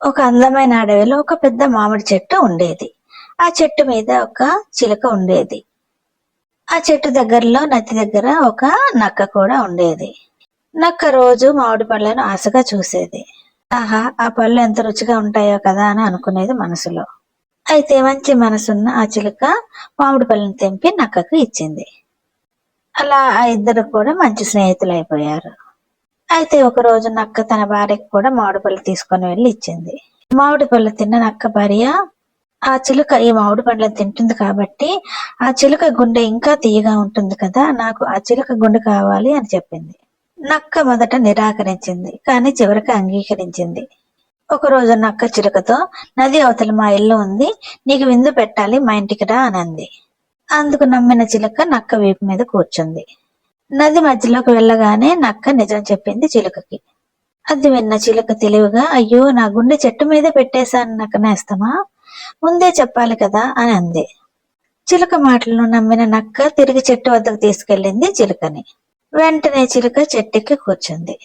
ఒక అందమైన అడవిలో ఒక పెద్ద మామిడి చెట్టు ఉండేది. ఆ చెట్టు మీద ఒక చిలుక ఉండేది. ఆ చెట్టు దగ్గరలో నది దగ్గర ఒక నక్క కూడా ఉండేది. నక్క రోజు మామిడి పళ్ళను ఆశగా చూసేది. ఆహా! ఆ పళ్ళు ఎంత రుచిగా ఉంటాయో కదా అని అనుకునేది మనసులో. అయితే మంచి మనసున్న ఆ చిలుక మామిడి పళ్ళను తెంపి నక్కకు ఇచ్చింది. అలా ఆ ఇద్దరు కూడా మంచి స్నేహితులైపోయారు. అయితే ఒకరోజు నక్క తన భార్యకి కూడా మామిడి పళ్ళు తీసుకొని వెళ్లి ఇచ్చింది. మామిడి పళ్ళు తిన్న నక్క భార్య, ఆ చిలుక ఈ మామిడి పండ్లను తింటుంది కాబట్టి ఆ చిలుక గుండె ఇంకా తీయగా ఉంటుంది కదా, నాకు ఆ చిలుక గుండె కావాలి అని చెప్పింది. నక్క మొదట నిరాకరించింది, కానీ చివరికి అంగీకరించింది. ఒకరోజు నక్క చిలుకతో, నది అవతల మా ఇల్లు ఉంది, నీకు విందు పెట్టాలి, మా ఇంటికి రా అని అంది. అందుకు నమ్మిన చిలుక నక్క వీపు మీద కూర్చుంది. నది మధ్యలోకి వెళ్ళగానే నక్క నిజం చెప్పింది చిలుకకి. అది విన్న చిలుక తెలివిగా, అయ్యో నా గుండె చెట్టు మీదే పెట్టేశాను నక్కనేస్తమా, ముందే చెప్పాలి కదా అని అంది. చిలుక మాటలను నమ్మిన నక్క తిరిగి చెట్టు వద్దకు తీసుకెళ్ళింది చిలుకని. వెంటనే చిలుక చెట్టెక్కి కూర్చుంది.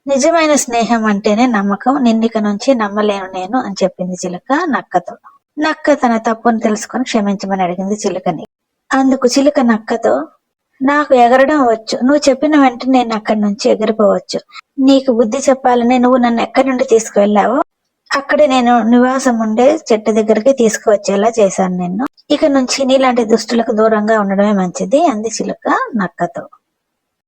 నిజమైన స్నేహం అంటేనే నమ్మకం, నిన్నిక నుంచి నమ్మలేను నేను అని చెప్పింది చిలుక నక్కతో. నక్క తన తప్పును తెలుసుకొని క్షమించమని అడిగింది చిలుకని. అందుకు చిలుక నక్కతో, నాకు ఎగరడం వచ్చు, నువ్వు చెప్పిన వెంటనే నేను అక్కడి నుంచి ఎగిరిపోవచ్చు. నీకు బుద్ధి చెప్పాలని నువ్వు నన్ను ఎక్కడి నుండి తీసుకువెళ్ళావో అక్కడే నేను నివాసం ఉండే చెట్టు దగ్గరికి తీసుకువచ్చేలా చేశాను నిన్ను. ఇక నుంచి నీలాంటి దుష్టులకు దూరంగా ఉండడమే మంచిది అంది చిలుక నక్కతో.